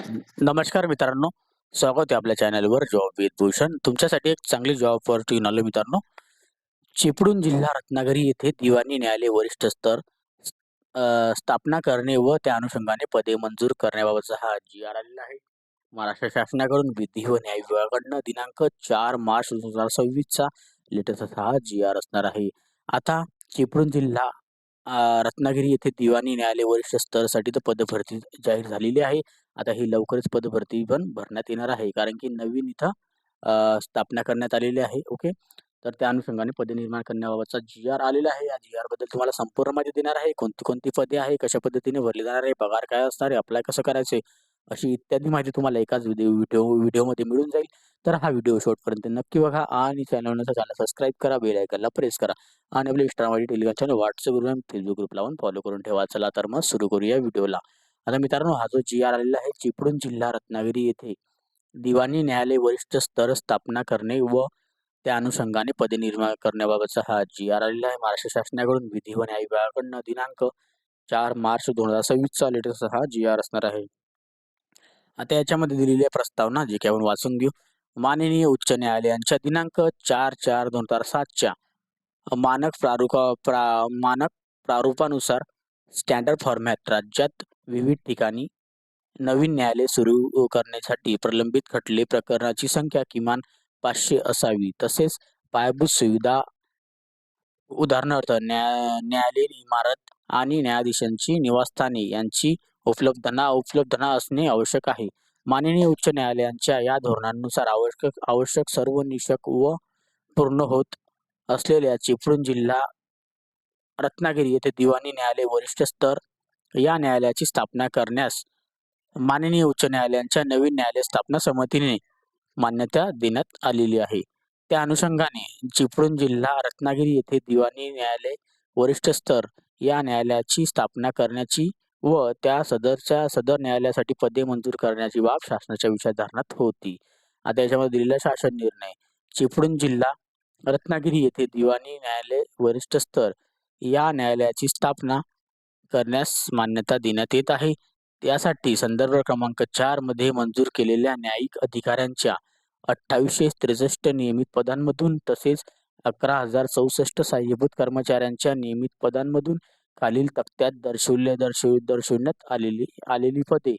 नमस्कार मित्रांनो, स्वागत आहे आपल्या चॅनलवर जॉब विथ भूषण. तुमच्यासाठी एक चांगली जॉब ऑपॉर्च्युनिटी घेऊन आलो मित्रांनो. चिपळूण जिल्हा रत्नागिरी येथे दिवाणी न्यायालय वरिष्ठ स्तर स्थापना करणे व त्या अनुषंगाने पदे मंजूर करण्याबाबतचा हा जी-आर आलेला आहे. महाराष्ट्र शासनाकडून विधी व न्याय विभागाकडनं दिनांक 4 मार्च 2026 चा लेटेस्ट असा हा जी-आर असणार आहे. आता चिपळूण जिल्हा रत्नागिरी येथे दिवाणी न्यायालय वरिष्ठ स्तरासाठी तर पदभरती जाहीर झालेली आहे. आता ही लवकरच पदभरती पण भरण्यात येणार आहे. कारण की नवीन इथं स्थापना करण्यात आलेली आहे. ओके. तर त्या अनुषंगाने पदे निर्माण करण्याबाबतचा जी-आर आलेला आहे. या जी-आर बद्दल तुम्हाला संपूर्ण माहिती देणार आहे. कोणती-कोणती पदे आहे, कशा पद्धतीने भरली जाणार आहे, पगार काय असणार आहे, अप्लाय कसं करायचं अशी इत्यादी माहिती तुम्हाला एकाच व्हिडिओमध्ये मिळून जाईल. तर हा व्हिडिओ शेवटपर्यंत नक्की बघा आणि चॅनल सबस्क्राईब करा, बेल आयकॉनला प्रेस करा आणि आपल्या Instagram, Telegram channel, WhatsApp group, Facebook group लावून फॉलो करून ठेवा. चला तर मग सुरू करूया व्हिडिओला. आता मित्रांनो, हा जो जी-आर आलेला आहे चिपळूण जिल्हा रत्नागिरी येथे दिवाणी न्यायालय वरिष्ठ स्तर स्थापना करणे व त्या अनुषंगाने पदे निर्माण करण्याबाबतचा हा जी-आर आलेला आहे. महाराष्ट्र शासनाकडून विधी व न्याय विभागाकडनं दिनांक 4 मार्च 2026 चा लेटेस्ट हा जी-आर असणार आहे. आता याच्यामध्ये दिलेली प्रस्तावना जी काही आपण वाचून घेऊ. माननीय उच्च न्यायालयांच्या दिनांक 4/4/2007 च्या मानक प्रारूपानुसार स्टँडर्ड फॉर्मॅट राज्यात विविध ठिकाणी नवीन न्यायालय सुरू करण्यासाठी प्रलंबित खटले प्रकरणाची संख्या किमान 500 असावी. तसेच पायाभूत सुविधा उदाहरणार्थ न्यायालयीन इमारत आणि न्यायाधीशांची निवासस्थाने यांची उपलब्धता असणे आवश्यक आहे. माननीय उच्च न्यायालयांच्या या धोरणानुसार आवश्यक सर्व निकष व पूर्ण होत असलेल्या चिपळूण जिल्हा रत्नागिरी येथे दिवाणी न्यायालय वरिष्ठ स्तर या न्यायालयाची स्थापना करण्यास माननीय उच्च न्यायालयांच्या नवीन न्यायालय स्थापना समितीने मान्यता देण्यात आलेली आहे. त्या अनुषंगाने चिपळूण जिल्हा रत्नागिरी येथे दिवाणी न्यायालय वरिष्ठ स्तर या न्यायालयाची स्थापना करण्याची व त्या सदर न्यायालयासाठी पदे मंजूर करण्याची बाब शासनाच्या विचारधारणात होती. आता याच्यामध्ये दिलेला शासन निर्णय. चिपळूण जिल्हा रत्नागिरी येथे दिवाणी न्यायालय वरिष्ठ स्तर या न्यायालयाची स्थापना करण्यास मान्यता देण्यात येत आहे. त्यासाठी संदर्भ क्रमांक 4 मध्ये मंजूर केलेल्या न्यायिक अधिकाऱ्यांच्या 2863 नियमित पदांमधून तसेच 11,064 सहाय्यभूत कर्मचाऱ्यांच्या नियमित पदांमधून खालील तक्त्यात दर्शविण्यात आलेली पदे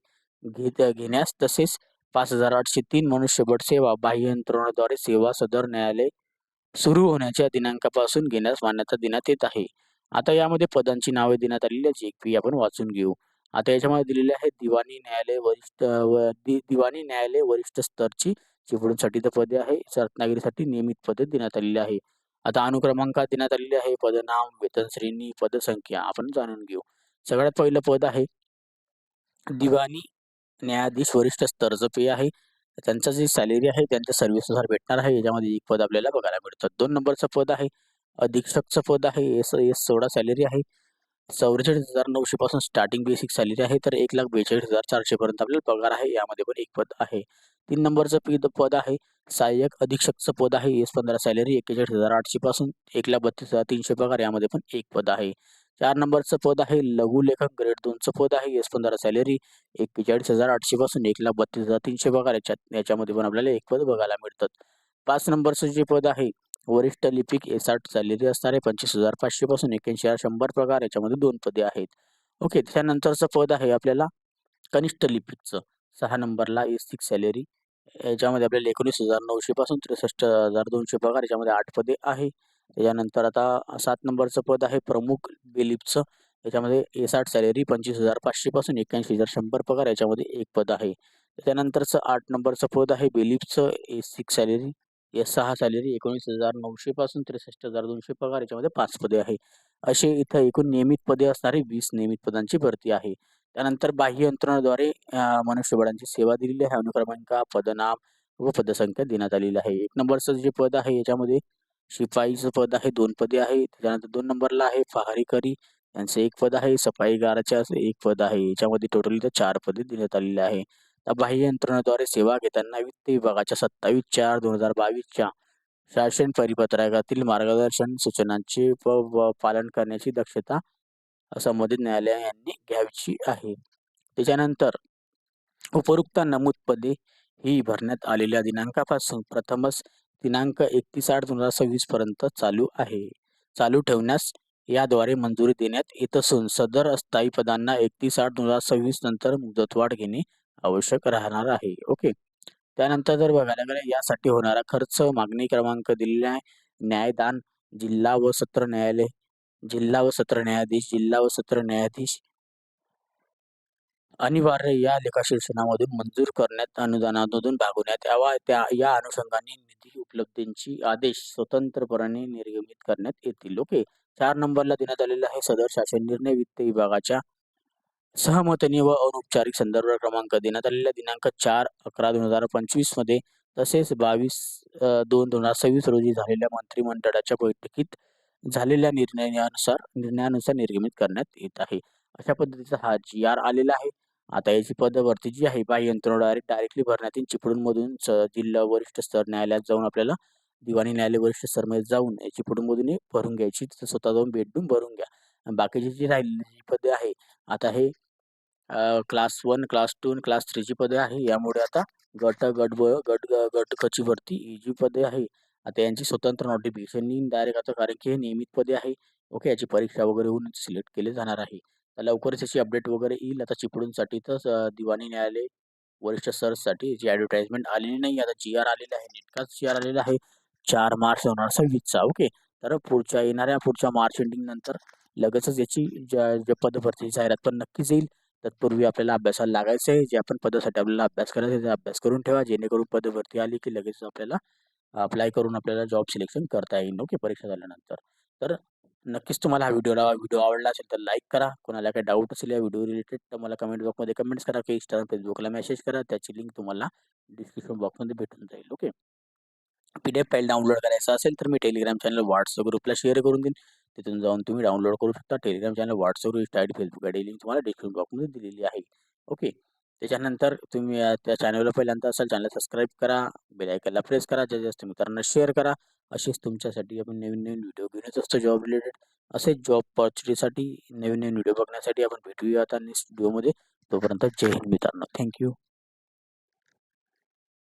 घेण्यास तसेच 5,803 मनुष्यबळ सेवा बाह्य यंत्रणेद्वारे सेवा सदर न्यायालय सुरू होण्याच्या दिनांकापासून घेण्यास मान्यता देण्यात येत आहे. आता यामध्ये पदांची नावे देण्यात आलेली आहेत, जी आपण वाचून घेऊ. आता याच्यामध्ये दिलेले आहे दिवाणी न्यायालय वरिष्ठ स्तरची चिपळूणसाठी तर पदे आहे, रत्नागिरीसाठी नियमित पदे देण्यात आलेली आहे. आता अनुक्रमांकात देण्यात आलेली आहे पदनाम, वेतन श्रेणी, पदसंख्या आपण जाणून घेऊ. सगळ्यात पहिलं पद आहे दिवाणी न्यायाधीश वरिष्ठ स्तरचं पे आहे. त्यांचं जी सॅलरी आहे त्यांच्या सर्व्हिसनुसार भेटणार आहे. याच्यामध्ये एक पद आपल्याला बघायला मिळतं. 2 नंबरचं पद आहे अधीक्षकचं पद आहे. एस 16 सॅलरी आहे. 44,900 पासून स्टार्टिंग बेसिक सॅलरी आहे. तर 1,42,400 पर्यंत आपल्याला पगार आहे. यामध्ये पण एक पद आहे. 3 नंबरचं पद आहे सहाय्यक अधीक्षकचं पद आहे. एस 15 सॅलरी 41,800 पासून 1,32,300 पगार. यामध्ये पण एक पद आहे. 4 नंबरचं पद आहे लघुलेखक ग्रेड 2चं पद आहे. एस 15 सॅलरी 41,800 पासून 1,32,300 पगार. याच्यामध्ये पण आपल्याला एक पद बघायला मिळतात. 5 नंबरचं जे पद आहे वरिष्ठ लिपिक S8 सॅलरी असणारे 25,500 पासून 81,100 पगार. याच्यामध्ये 2 पदे आहेत. ओके. त्यानंतरचं पद आहे आपल्याला कनिष्ठ लिपिकचं 6 नंबरला S6 सॅलरी. याच्यामध्ये आपल्याला 19,900 पासून 63,200 पगार. याच्यामध्ये 8 पदे आहे. त्याच्यानंतर आता 7 नंबरचं पद आहे प्रमुख बेलिफचं. याच्यामध्ये S8 सॅलरी 25,500 पासून 81,100 पगार. याच्यामध्ये एक पद आहे. त्यानंतरचं 8 नंबरचं पद आहे बेलिफचं S6 सॅलरी. S6 सॅलरी 19,900 पासून 63,200 पगार. याच्यामध्ये 5 पदे आहे. असे इथं एकूण नियमित पदे असणारी 20 नियमित पदांची भरती आहे. त्यानंतर बाह्य यंत्रणेद्वारे मनुष्यबळांची सेवा दिलेली आहे. अनुक्रमांक, पदनाम व पदसंख्या देण्यात आलेली आहे. 1 नंबरचं जे पद आहे याच्यामध्ये शिपाईचं पद आहे 2 पदे आहे. त्यानंतर 2 नंबरला आहे पहारेकरी यांचं 1 पद आहे. सफाईगाराचे असं 1 पद आहे. याच्यामध्ये टोटल इथं 4 पदे देण्यात आलेली आहे. बाह्य यंत्रणेद्वारे सेवा घेताना वित्त विभागाच्या 27/4/2022 च्या शासन परिपत्रकातील मार्गदर्शन सूचनांचे पालन करण्याची दक्षता संबंधित न्यायालयांनी घ्यायची आहे. त्याच्यानंतर उपरोक्त नमूद पदे ही भरण्यात आलेल्या दिनांकापासून प्रथमच दिनांक 31/8/2026 पर्यंत चालू ठेवण्यास याद्वारे मंजुरी देण्यात येत असून सदर अस्थायी पदांना 31/8/2026 नंतर मुदतवाढ घेणे आवश्यक राहणार आहे. ओके. त्यानंतर जर बघायला गेलं यासाठी होणारा खर्च मागणी क्रमांक दिलेला न्यायदान जिल्हा व सत्र न्यायालय, जिल्हा व सत्र न्यायाधीश, जिल्हा व सत्र न्यायाधीश अनिवार्य या लेखाशीर्षणामधून मंजूर करण्यात अनुदानामधून भागवण्यात यावा. या अनुषंगाने निधी उपलब्धींची आदेश स्वतंत्रपणे निर्गमित करण्यात येतील. ओके. 4 नंबरला देण्यात आलेला आहे सदर शासन निर्णय वित्त विभागाच्या सहमतीने व अनौपचारिक संदर्भ क्रमांक देण्यात आलेल्या दिनांक 4/11/2025 मध्ये तसेच 22/2/2026 रोजी झालेल्या मंत्रिमंडळाच्या बैठकीत झालेल्या निर्णयानुसार निर्गमित करण्यात येत आहे. अशा पद्धतीचा हा GR आलेला आहे. आता याची पदभरती जी आहे बाह्य यंत्रणेद्वारे डायरेक्टली भरण्यात येईल. चिपळूणमधून जिल्हा वरिष्ठ स्तर न्यायालयात जाऊन आपल्याला दिवाणी न्यायालय वरिष्ठ स्तरमध्ये जाऊन याची चिपळूणमधून भरून घ्यायची. तिथे स्वतः जाऊन भेटून भरून घ्या. आणि बाकीची जी राहिलेली पदे आहे आता हे क्लास 1, क्लास 2 आणि क्लास 3 ची पदे आहे. यामुळे आता गट क ची भरती ही जी पदे आहे आता यांची स्वतंत्र नोटिफिकेशन येईल डायरेक्ट आता, कारण की हे नियमित पदे आहे. ओके. याची परीक्षा वगैरे होऊन सिलेक्ट केले जाणार आहे. तर लवकरच याची अपडेट वगैरे येईल. आता चिपळूणसाठी तर दिवाणी न्यायालय वरिष्ठ स्तरसाठी याची ॲडव्हर्टाइजमेंट आलेली नाही. आता GR आलेला आहे. नेटकाच GR आलेला आहे 4 मार्च 2026 चा. ओके. तर पुढच्या मार्च एंडिंग नंतर लगेचच याची ज्या पदभरतीची जाहिरात पण नक्कीच येईल. तत्पूर्वी आपल्याला अभ्यासाला लागायचं आहे. जे आपण पदासाठी आपल्याला अभ्यास करायचा आहे, अभ्यास करून ठेवा. जेणेकरून पदभरती आली की लगेच आपल्याला अप्लाय करून आपल्याला जॉब सिलेक्शन करता येईल. ओके. परीक्षा झाल्यानंतर. तर नक्कीच तुम्हाला हा व्हिडिओ आवडला असेल तर लाईक करा. कोणाला काही डाऊट असेल या व्हिडिओ रिलेटेड तर मला कमेंट बॉक्समध्ये कमेंट्स करा, की Instagram, Facebookला मेसेज करा. त्याची लिंक तुम्हाला डिस्क्रिप्शन बॉक्समध्ये भेटून जाईल. ओके. PDF फाईल डाउनलोड करायचा असेल तर मी टेलिग्राम चॅनल, WhatsApp ग्रुपला शेअर करून देईन. तिथून जाऊन तुम्ही डाउनलोड करू शकता. Telegram channel, WhatsApp group, Insta ID, Facebook ID link तुम्हाला डिस्क्रिप्शन बॉक्समध्ये दिलेली आहे. ओके. त्याच्यानंतर तुम्ही त्या चॅनलला पहिल्यांदा असाल चॅनल सबस्क्राईब करा, बेल आयकॉनला प्रेस करा, जास्तीत जास्त मित्रांना शेअर करा. असेच तुमच्यासाठी आपण नवीन व्हिडिओ घेऊन येत असतो जॉब रिलेटेड. असेच जॉब ऑपॉर्च्युनिटीसाठी नवीन व्हिडिओ बघण्यासाठी आपण भेटूया आता नेक्स्ट व्हिडिओमध्ये. तोपर्यंत जय हिंद मित्रांनो. थँक्यू.